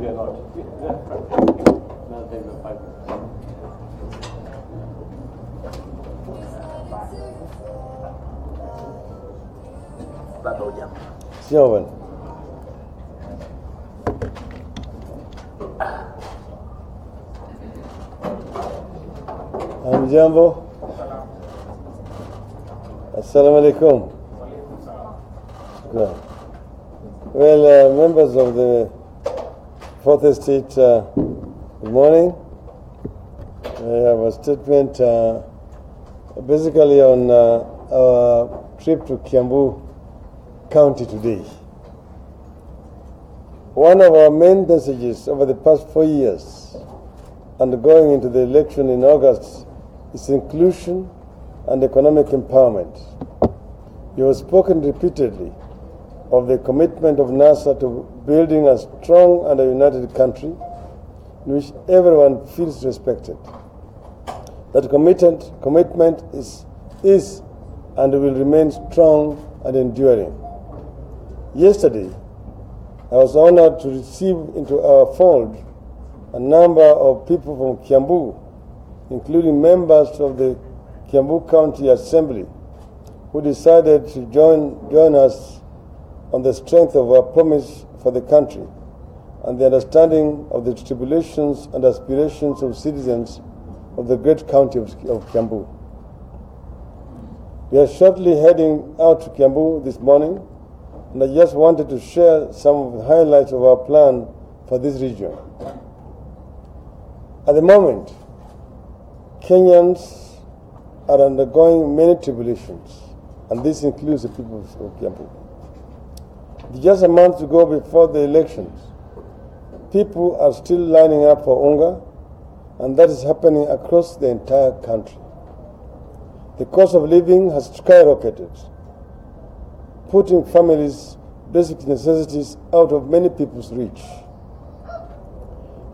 we are not. Another thing about 5 minutes. Siobhan. Hamjambo. Assalamu alaikum. Good. Well, members of the Fourth Estate, good morning. I have a statement basically on our trip to Kiambu County today. One of our main messages over the past 4 years and going into the election in August is inclusion and economic empowerment. You have spoken repeatedly of the commitment of NASA to building a strong and a united country in which everyone feels respected. That commitment is and will remain strong and enduring. Yesterday, I was honored to receive into our fold a number of people from Kiambu, including members of the Kiambu County Assembly, who decided to join us on the strength of our promise for the country and the understanding of the tribulations and aspirations of citizens of the great county of Kiambu. We are shortly heading out to Kiambu this morning, and I just wanted to share some of the highlights of our plan for this region. At the moment, Kenyans are undergoing many tribulations, and this includes the people of Kiambu. Just a month to go before the elections, people are still lining up for unga, and that is happening across the entire country. The cost of living has skyrocketed, putting families' basic necessities out of many people's reach.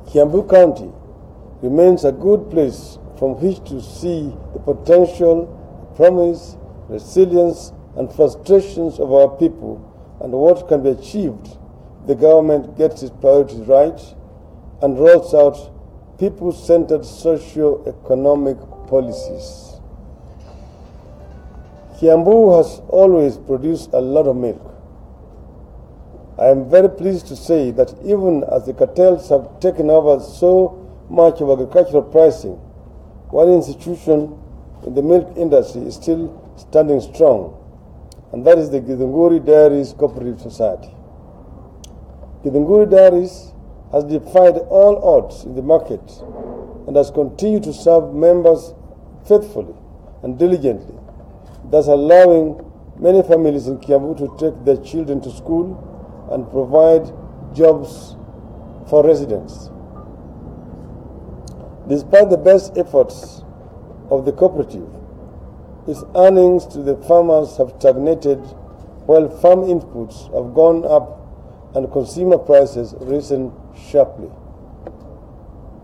Kiambu County remains a good place from which to see the potential, promise, resilience, and frustrations of our people and what can be achieved if the government gets its priorities right and rolls out people-centered socio-economic policies. Kiambu has always produced a lot of milk. I am very pleased to say that even as the cartels have taken over so much of agricultural pricing, one institution in the milk industry is still standing strong, and that is the Kikuyu Dairies Cooperative Society. Kikuyu Dairies has defied all odds in the market and has continued to serve members faithfully and diligently, thus allowing many families in Kiambu to take their children to school and provide jobs for residents. Despite the best efforts of the cooperative, its earnings to the farmers have stagnated while farm inputs have gone up and consumer prices risen sharply.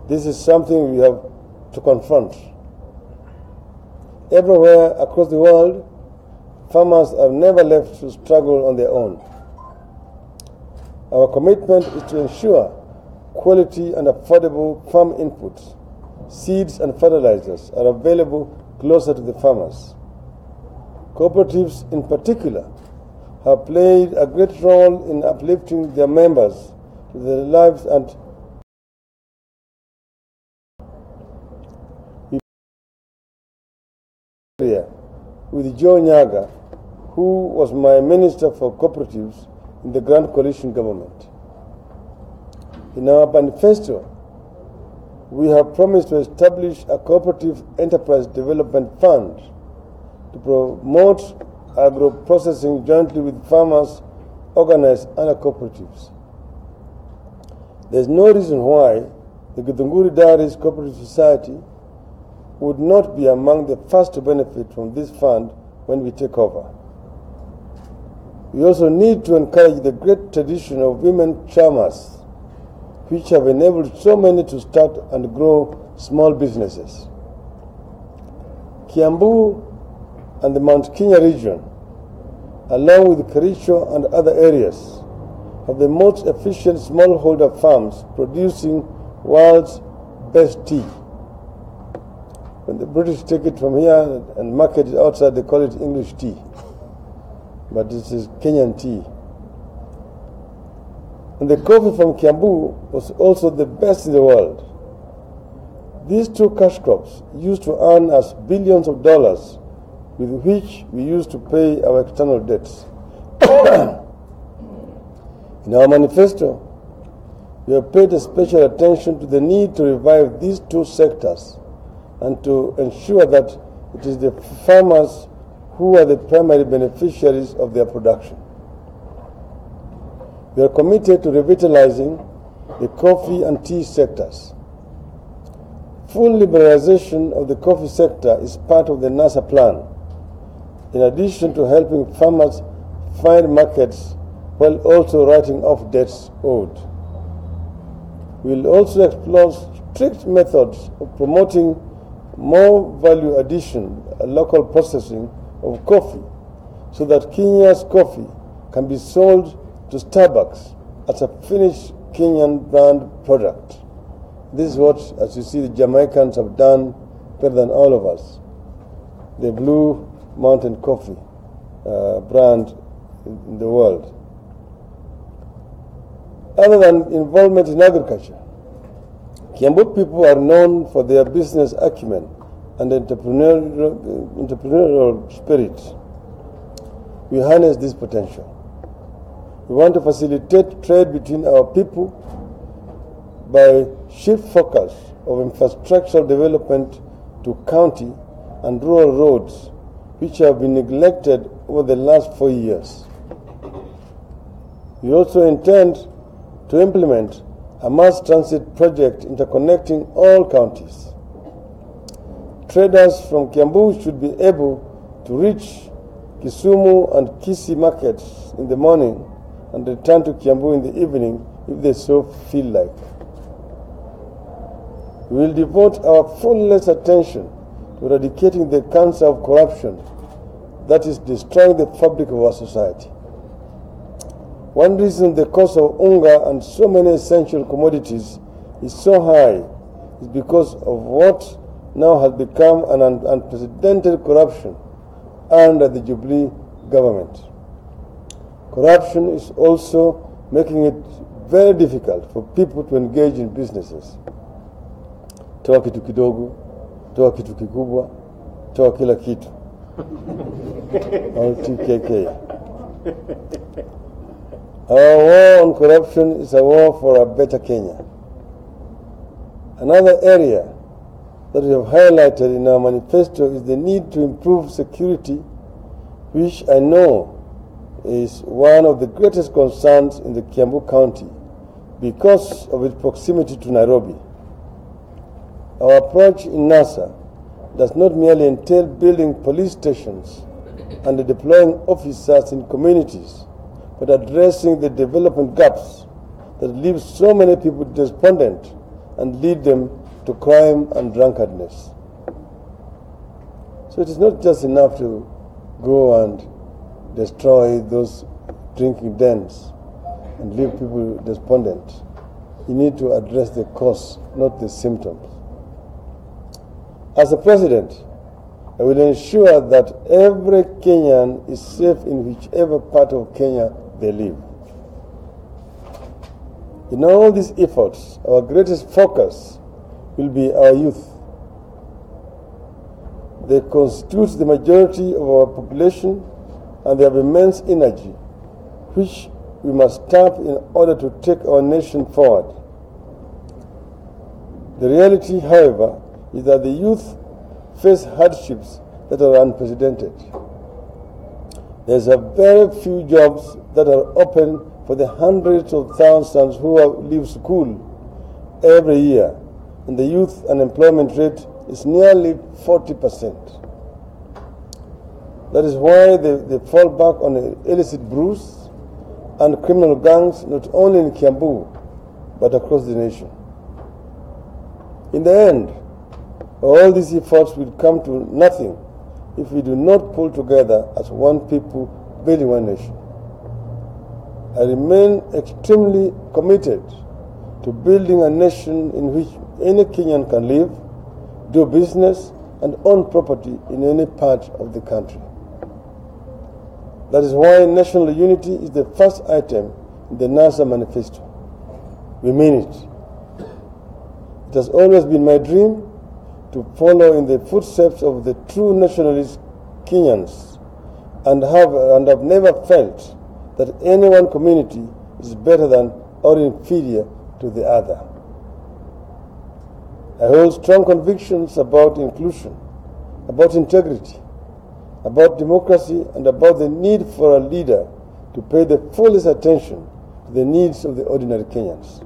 This is something we have to confront. Everywhere across the world, farmers are never left to struggle on their own. Our commitment is to ensure quality and affordable farm inputs, seeds and fertilizers are available closer to the farmers. Cooperatives in particular have played a great role in uplifting their members to their lives and with Joe Nyaga, who was my Minister for Cooperatives in the Grand Coalition government. In our manifesto, we have promised to establish a cooperative enterprise development fund to promote agro-processing jointly with farmers organized under cooperatives. There is no reason why the Kikuyu Dairies Cooperative Society would not be among the first to benefit from this fund when we take over. We also need to encourage the great tradition of women farmers, which have enabled so many to start and grow small businesses. Kiambu and the Mount Kenya region, along with Kericho and other areas, of the most efficient smallholder farms producing world's best tea. When the British take it from here and market it outside, they call it English tea. But this is Kenyan tea. And the coffee from Kiambu was also the best in the world. These two cash crops used to earn us billions of dollars with which we used to pay our external debts. In our manifesto, we have paid special attention to the need to revive these two sectors and to ensure that it is the farmers who are the primary beneficiaries of their production. We are committed to revitalizing the coffee and tea sectors. Full liberalization of the coffee sector is part of the NASA plan, in addition to helping farmers find markets while also writing off debts owed. We will also explore strict methods of promoting more value addition and local processing of coffee so that Kenya's coffee can be sold to Starbucks as a finished Kenyan brand product. This is what, as you see, the Jamaicans have done better than all of us. The Blue Mountain Coffee brand in the world. Other than involvement in agriculture, Kiambu people are known for their business acumen and entrepreneurial spirit. We harness this potential. We want to facilitate trade between our people by shift focus of infrastructural development to county and rural roads, which have been neglected over the last 4 years. We also intend to implement a mass transit project interconnecting all counties. Traders from Kiambu should be able to reach Kisumu and Kisii markets in the morning and return to Kiambu in the evening if they so feel like. We will devote our fullest attention to eradicating the cancer of corruption that is destroying the fabric of our society. One reason the cost of unga and so many essential commodities is so high is because of what now has become an unprecedented corruption under the Jubilee government. Corruption is also making it very difficult for people to engage in businesses. Toa kitu kidogo, toa kitu kikubwa, toa kila kitu. All TKK. Our war on corruption is a war for a better Kenya. Another area that we have highlighted in our manifesto is the need to improve security, which I know is one of the greatest concerns in the Kiambu County because of its proximity to Nairobi. Our approach in NASA does not merely entail building police stations and deploying officers in communities, but addressing the development gaps that leave so many people despondent and lead them to crime and drunkenness. So it is not just enough to go and destroy those drinking dens and leave people despondent. You need to address the cause, not the symptoms. As a president, I will ensure that every Kenyan is safe in whichever part of Kenya they live. In all these efforts, our greatest focus will be our youth. They constitute the majority of our population and they have immense energy, which we must tap in order to take our nation forward. The reality, however, is that the youth face hardships that are unprecedented. There's a very few jobs that are open for the hundreds of thousands who leave school every year, and the youth unemployment rate is nearly 40%. That is why they fall back on illicit brews and criminal gangs, not only in Kiambu, but across the nation. In the end, all these efforts will come to nothing if we do not pull together as one people building one nation. I remain extremely committed to building a nation in which any Kenyan can live, do business, and own property in any part of the country. That is why national unity is the first item in the NASA manifesto. We mean it. It has always been my dream to follow in the footsteps of the true nationalist Kenyans and have never felt that any one community is better than or inferior to the other. I hold strong convictions about inclusion, about integrity, about democracy, and about the need for a leader to pay the fullest attention to the needs of the ordinary Kenyans.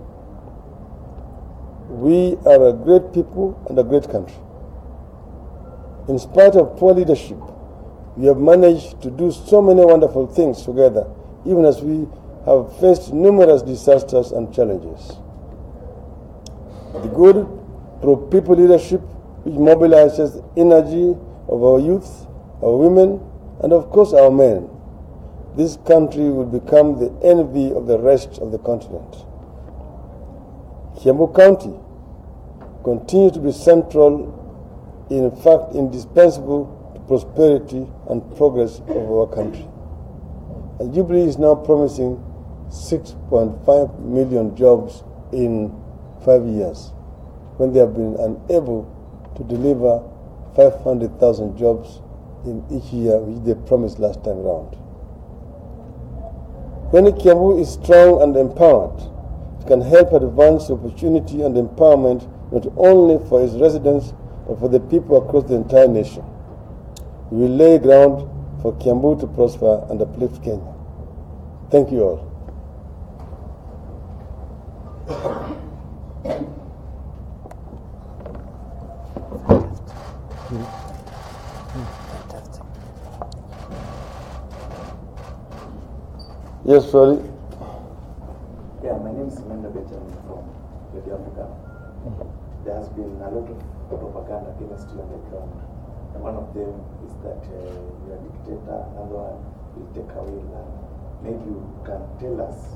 We are a great people and a great country. In spite of poor leadership, we have managed to do so many wonderful things together, even as we have faced numerous disasters and challenges. The good pro-people leadership, which mobilizes the energy of our youth, our women, and of course our men, this country will become the envy of the rest of the continent. Kiambu County continues to be central, in fact indispensable to prosperity and progress of our country. And Jubilee is now promising 6.5 million jobs in 5 years, when they have been unable to deliver 500,000 jobs in each year, which they promised last time around. When Kiambu is strong and empowered, it can help advance opportunity and empowerment not only for its residents, but for the people across the entire nation. We will lay ground for Kiambu to prosper and uplift Kenya. Thank you all. Yes, sorry. Yeah, my name is Menda Benjamin from Radio Africa. There has been a lot of propaganda against you on the ground. And one of them is that you're a dictator, another one will take away land. Maybe you can tell us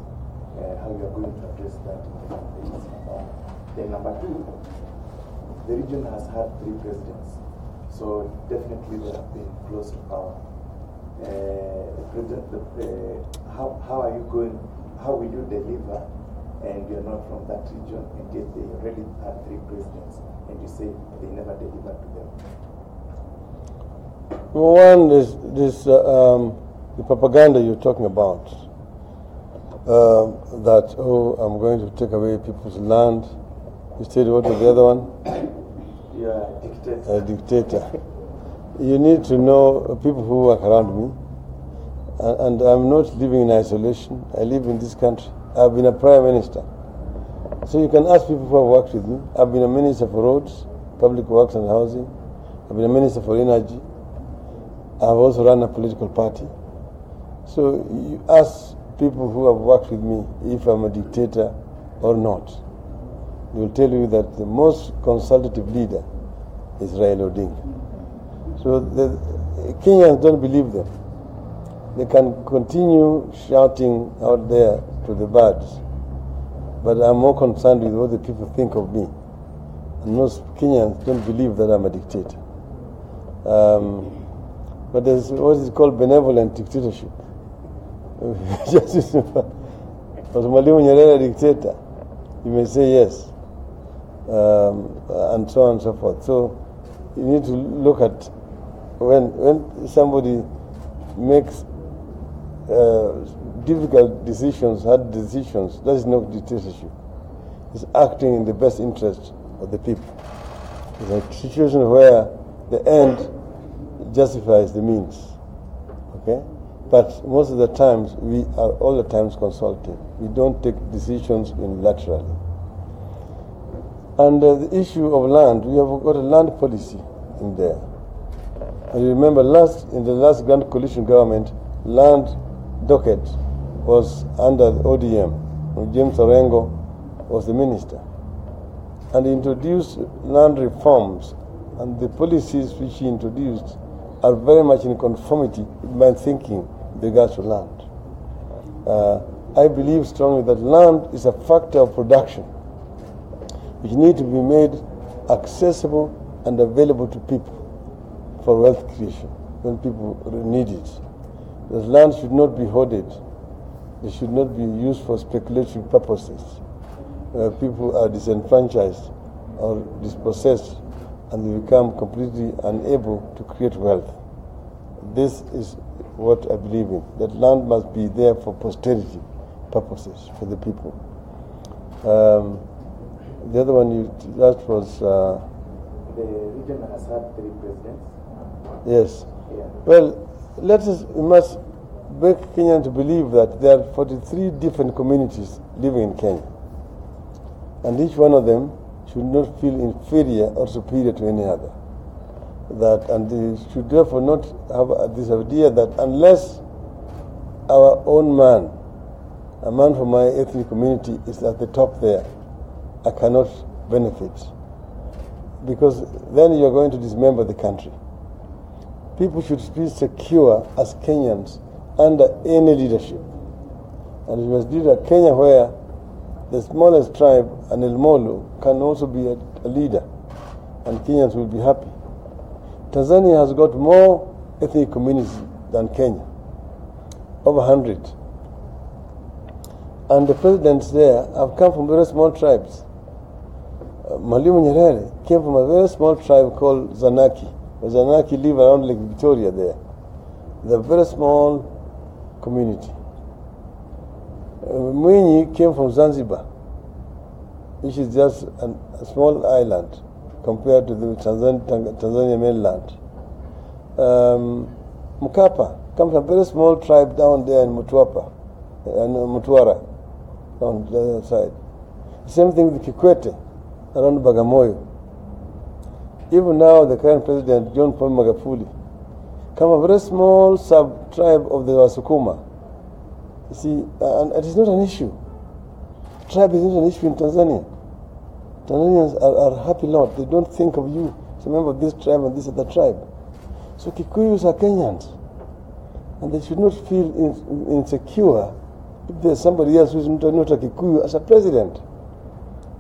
how you are going to address that in the campaigns. Then number two, the region has had 3 presidents. So definitely they have been close to power. How are you going, how will you deliver, and you're not from that region, and yet they already had 3 presidents, and you say they never delivered to them? One is the propaganda you're talking about, that, I'm going to take away people's land. You said, what was the other one? You're a dictator. A dictator. You need to know people who work around me. And I'm not living in isolation. I live in this country. I've been a prime minister. So you can ask people who have worked with me. I've been a minister for roads, public works and housing. I've been a minister for energy. I've also run a political party. So you ask people who have worked with me if I'm a dictator or not. They will tell you that the most consultative leader is Raila Odinga. So the Kenyans don't believe them. They can continue shouting out there to the birds, but I'm more concerned with what the people think of me. And most Kenyans don't believe that I'm a dictator. But there's what is called benevolent dictatorship. Was Mwalimu Nyerere a dictator? You may say yes, and so on and so forth. So you need to look at when somebody makes difficult decisions, hard decisions, that is not dictatorship. It's acting in the best interest of the people. It's a situation where the end justifies the means. Okay? But most of the times, we are all the times consulting. We don't take decisions unilaterally. And the issue of land, we have got a land policy in there. And you remember in the last Grand Coalition government, land docket was under the ODM, when James Orengo was the minister. And he introduced land reforms, and the policies which he introduced are very much in conformity with my thinking with regards to land. I believe strongly that land is a factor of production which need to be made accessible and available to people for wealth creation when people need it. The land should not be hoarded. It should not be used for speculative purposes. People are disenfranchised or dispossessed and they become completely unable to create wealth. This is what I believe in, that land must be there for posterity purposes for the people. The other one you asked was... the region has had 3 presidents. Yes. Yeah. Well, we must make Kenyans to believe that there are 43 different communities living in Kenya. And each one of them should not feel inferior or superior to any other. And they should therefore not have this idea that unless our own man, a man from my ethnic community, is at the top there, I cannot benefit. Because then you are going to dismember the country. People should be secure as Kenyans under any leadership. And we must lead a Kenya where the smallest tribe, an El Molo, can also be a leader, and Kenyans will be happy. Tanzania has got more ethnic communities than Kenya, over 100. And the presidents there have come from very small tribes. Mwalimu Nyerere came from a very small tribe called Zanaki. The Zanaki live around Lake Victoria there. They're a very small community. Mwinyi came from Zanzibar, which is just a small island compared to the Tanzania mainland. Mkapa comes from a very small tribe down there in Mtwapa, and Mtwara, on the other side. Same thing with Kikwete, around Bagamoyo. Even now, the current president, John Paul Magufuli, comes from a very small sub-tribe of the Wasukuma. You see, and it is not an issue. Tribe is not an issue in Tanzania. Tanzanians are a happy lot. They don't think of you as a member of this tribe and this other tribe. So Kikuyus are Kenyans. And they should not feel insecure if there's somebody else who's not a Kikuyu as a president.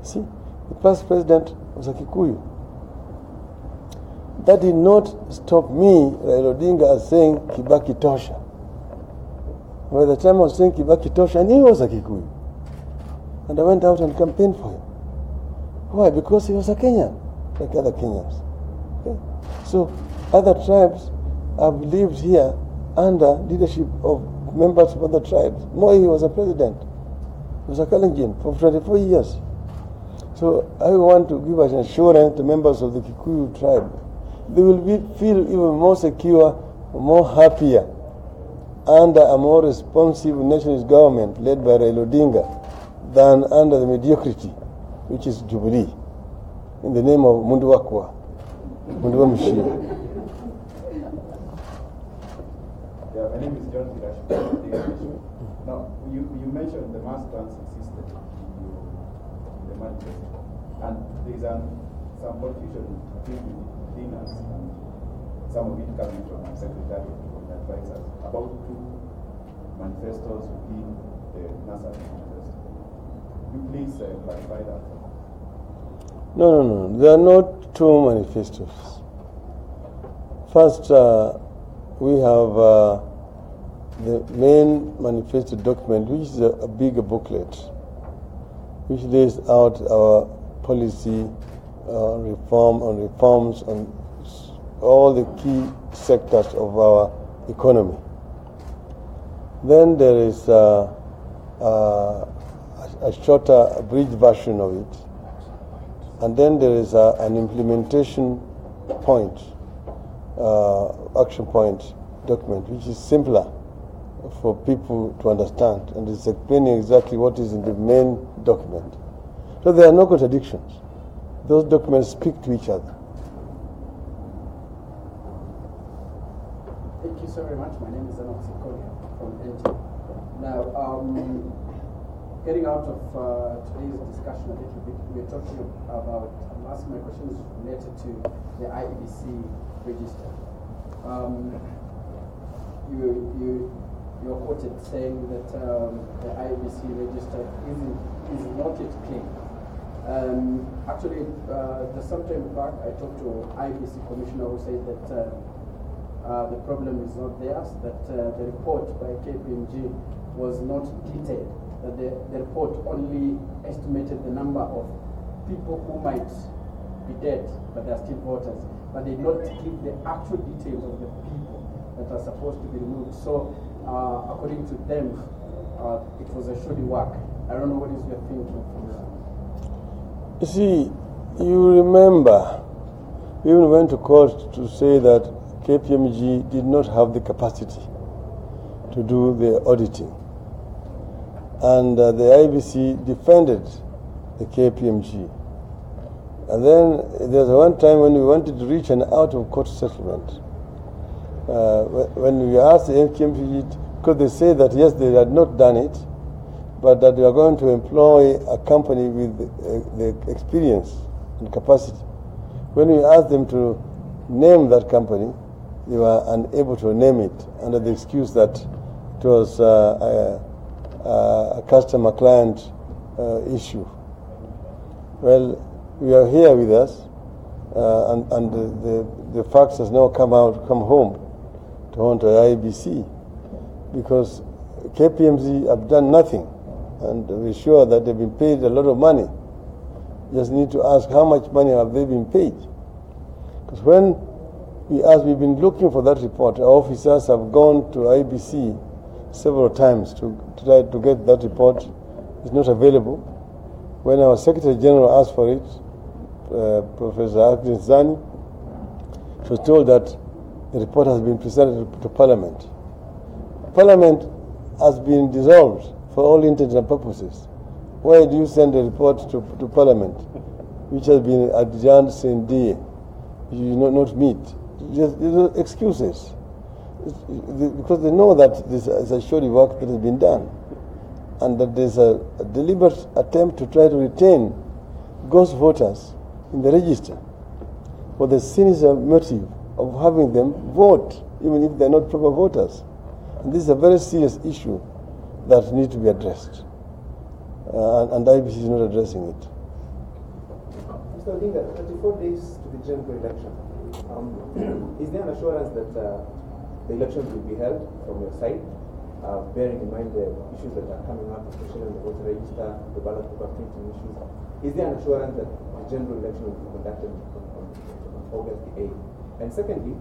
See, the past president was a Kikuyu. That did not stop me, Raila Odinga, as saying Kibaki Tosha. By the time I was saying Kibaki Tosha, I knew he was a Kikuyu. And I went out and campaigned for him. Why? Because he was a Kenyan, like other Kenyans. Okay? So other tribes have lived here under leadership of members of other tribes. Moi was a president. He was a Kalenjin for 24 years. So I want to give an assurance to members of the Kikuyu tribe. They will feel even more secure, more happier under a more responsive nationalist government led by Raila Odinga than under the mediocrity, which is Jubilee, in the name of Munduwakwa, Munduwamshi. Yeah, my name is John Kirash. Now, you mentioned the mass transit system in the manifesto, and there is some confusion between us and some of it coming from our secretary and advisors about 2 manifestos within the NASA manifesto. Could you please clarify that? No. There are not 2 manifestos. First, we have the main manifesto document, which is a bigger booklet, which lays out our policy reforms on all the key sectors of our economy. Then there is a shorter, abridged version of it. And then there is an implementation point, action point document, which is simpler for people to understand, and it's explaining exactly what is in the main document. So there are no contradictions. Those documents speak to each other. Thank you so very much. My name is Enoch Sikolia from NT. Now, getting out of today's discussion a little bit, we're talking about, I'm asking my questions related to the IEBC register. You you're quoted saying that the IBC register is not yet clean. Actually, just some time back, I talked to IBC commissioner who said that the problem is not theirs, that the report by KPMG was not detailed, that the report only estimated the number of people who might be dead, but they are still voters, but they did not give the actual details of the people that are supposed to be removed. So, according to them, it was a shoddy work. I don't know what is your thinking from that. You see, you remember, we even went to court to say that KPMG did not have the capacity to do the auditing. And the IBC defended the KPMG. And then there was one time when we wanted to reach an out-of-court settlement. When we asked the KPMG, could they say that yes, they had not done it, but that they are going to employ a company with the experience and capacity. When we asked them to name that company, they were unable to name it under the excuse that it was a customer-client issue. Well, we are here with us, and the facts has now come home to haunt the IBC, because KPMG have done nothing, and we're sure that they've been paid a lot of money. Just need to ask how much money have they been paid? Because when we've been looking for that report, our officers have gone to IBC several times to try to get that report. It's not available. When our Secretary General asked for it, Professor Agnes Zani, she was told that the report has been presented to Parliament. Parliament has been dissolved for all intents and purposes. Why do you send a report to Parliament, which has been adjourned since day? You not meet. Just excuses. Because they know that this is a shoddy work that has been done, and that there's a deliberate attempt to try to retain ghost voters in the register for the sinister motive of having them vote, even if they're not proper voters. And this is a very serious issue that needs to be addressed. And IBC is not addressing it. Mr. Odinga, 34 days to the general election. Is there an assurance that the elections will be held from your side, bearing in mind the issues that are coming up, especially on the voter register, the ballot paper printing issues? Is there an assurance that the general election will be conducted on August the 8th? And secondly,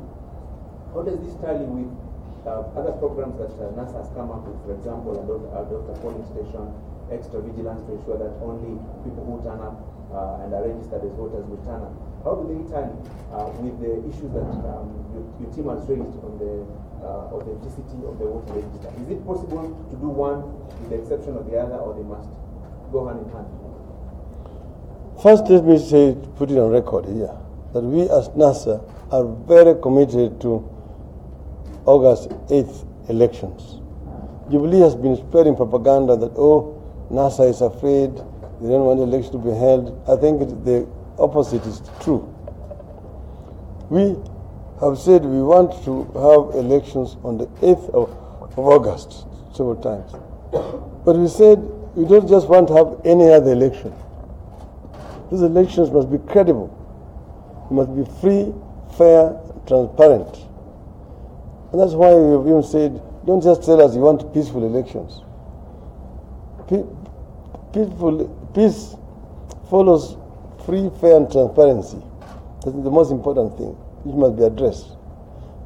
how does this tally with other programs that NASA has come up with, for example, adopt a polling station, extra vigilance to ensure that only people who turn up and are registered as voters will turn up? How do they tally with the issues that your team has raised on the authenticity of the voter register? Is it possible to do one with the exception of the other, or they must go hand in hand? First, let me say, put it on record here, that we as NASA are very committed to August 8th elections. Jubilee has been spreading propaganda that, NASA is afraid, they don't want the election to be held. I think the opposite is true. We have said we want to have elections on the 8th of August several times. But we said we don't just want to have any other election. These elections must be credible. They must be free, fair, transparent. And that's why we have even said, don't just tell us you want peaceful elections. Peace follows free, fair, and transparency. That's the most important thing, which must be addressed.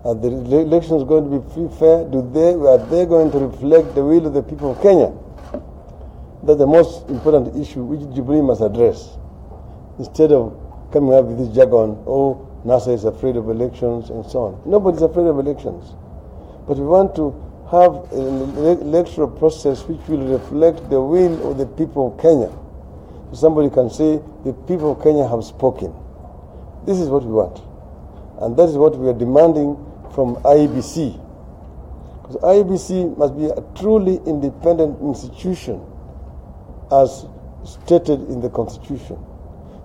Are the elections going to be free, fair? Are they going to reflect the will of the people of Kenya? That's the most important issue which Jubilee must address. Instead of coming up with this jargon, NASA is afraid of elections and so on. Nobody's afraid of elections. But we want to have an electoral process which will reflect the will of the people of Kenya. So somebody can say, the people of Kenya have spoken. This is what we want. And that is what we are demanding from IEBC. Because IEBC must be a truly independent institution as stated in the Constitution.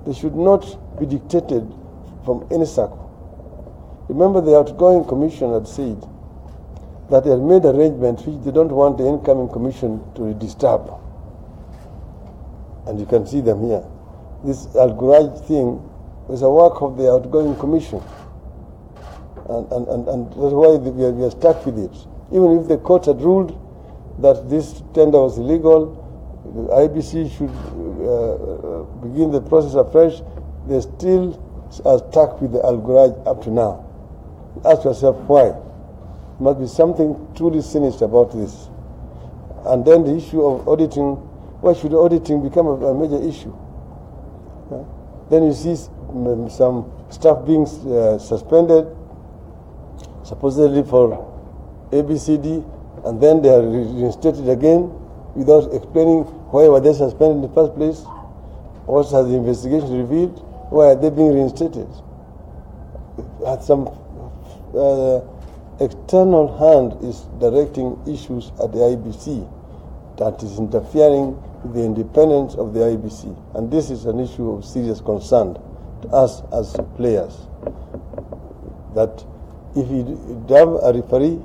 They should not be dictated from any circle. Remember, the outgoing commission had said that they have made arrangements which they don't want the incoming commission to disturb. And you can see them here. This Al-Guraj thing is a work of the outgoing commission. And that's why we are stuck with it. Even if the courts had ruled that this tender was illegal, the IBC should begin the process afresh, they still are stuck with the Al-Guraj up to now. Ask yourself why. There must be something truly sinister about this. And then the issue of auditing, why should auditing become a major issue? Then you see some staff being suspended, supposedly for ABCD, and then they are reinstated again without explaining why were they suspended in the first place, what has the investigation revealed, why are they being reinstated. Some external hand is directing issues at the IBC that is interfering with the independence of the IBC. And this is an issue of serious concern to us as players. That if you have a referee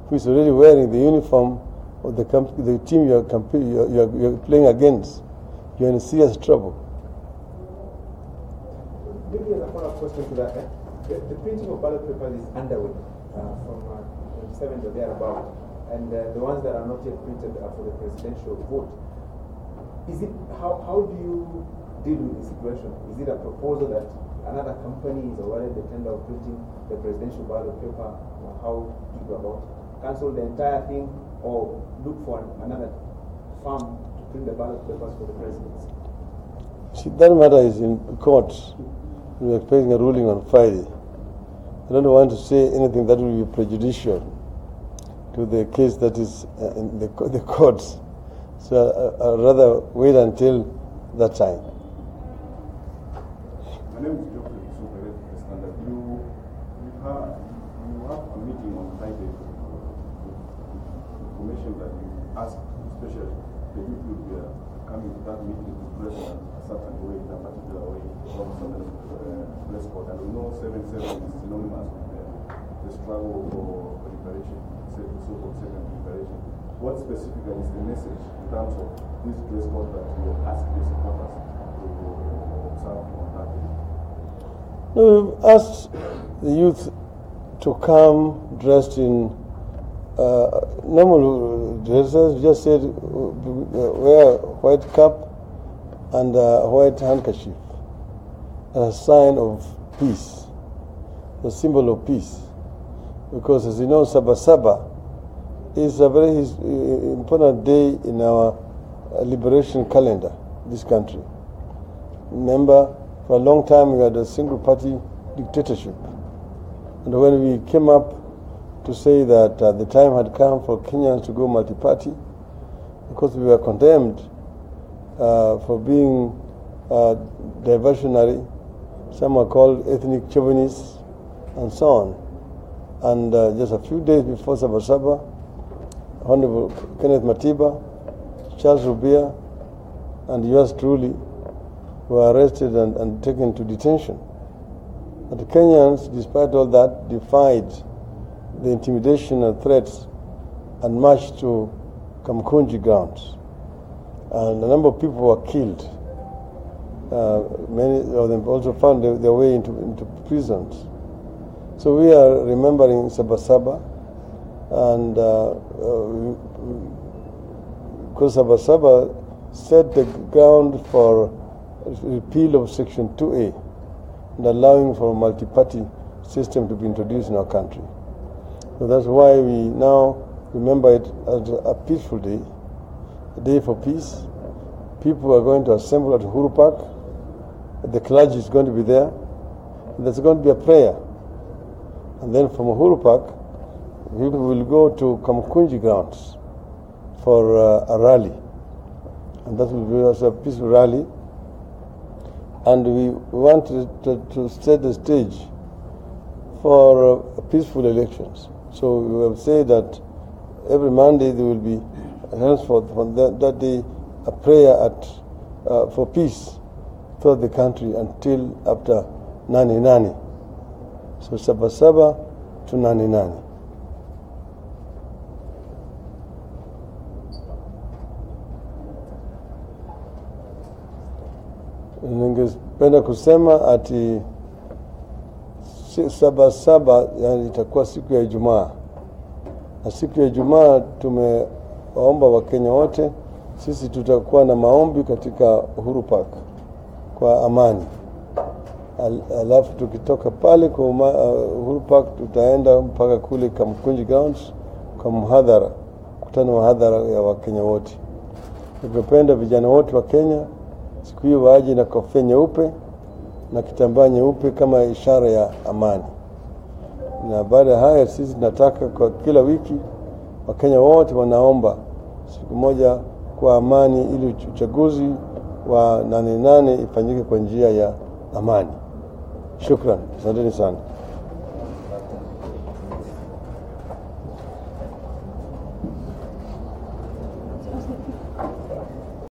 who is already wearing the uniform of the team you're playing against, you're in serious trouble. Maybe as a follow-up question to that, the printing of ballot papers is underway from 27th or thereabout, and the ones that are not yet printed are for the presidential vote. Is it how do you deal with the situation? Is it a proposal that another company is awarded the tender of printing the presidential ballot paper? Or how do you go about it? Cancel the entire thing, or look for another firm to print the ballot papers for the presidency? See, that matter is in court. We're expecting a ruling on Friday. I don't want to say anything that will be prejudicial to the case that is in the courts. So I'd rather wait until that time. My name is Geoffrey Super Standard. You have a meeting on Friday with the commission that you asked, especially the youth will be coming to that meeting to present a certain way, in a particular way, from certain press code. And we know 7-7 is synonymous with the struggle for liberation, the so-called second liberation. What specifically is the message in terms of this dress code that you ask the supporters to observe on that day? No, we've asked the youth to come dressed in normal dresses. Just said wear a white cap and a white handkerchief, a sign of peace, the symbol of peace. Because as you know, Sabasaba is a very important day in our liberation calendar, this country. Remember, for a long time we had a single party dictatorship. And when we came up to say that the time had come for Kenyans to go multi-party, because we were condemned for being diversionary, some were called ethnic chauvinists, and so on. And just a few days before Sabasaba, Honorable Kenneth Matiba, Charles Rubia, and yours truly were arrested and taken to detention. But the Kenyans, despite all that, defied the intimidation and threats and marched to Kamkunji grounds. And a number of people were killed. Many of them also found their way into prisons. So we are remembering Sabasaba, and because Sabasaba set the ground for repeal of Section 2A and allowing for a multi-party system to be introduced in our country. So that's why we now remember it as a peaceful day, a day for peace. People are going to assemble at Uhuru Park. The clergy is going to be there. There's going to be a prayer. And then from Uhuru Park, people will go to Kamkunji grounds for a rally. And that will be also a peaceful rally. And we want to set the stage for peaceful elections. So we will say that every Monday there will be, henceforth from that day, a prayer for peace throughout the country until after Nani Nani. So Sabasaba to Nani Nani. Ningependa kusema ati Sabasaba yani itakuwa siku ya Ijumaa, na siku ya Ijumaa tumewaomba Wakenya wote, sisi tutakuwa na maombi katika Uhuru Park kwa amani. Alafu tukitoka pale kwa Uhuru Park tutaenda mpaka kule Kamkunji Grounds kwa mhadhara, kutana mhadhara ya Wakenya wote. Ningependa vijana wote wa Kenya siku hiyo waje na kofia nyeupe na kitambaa nyeupe kama ishara ya amani. Na baada ya haya sisi tunataka kwa kila wiki Wakenya wote wanaomba siku moja kwa amani, ili uchaguzi wa 8/8 ifanyike kwa njia ya amani. Shukran, asanteni sana.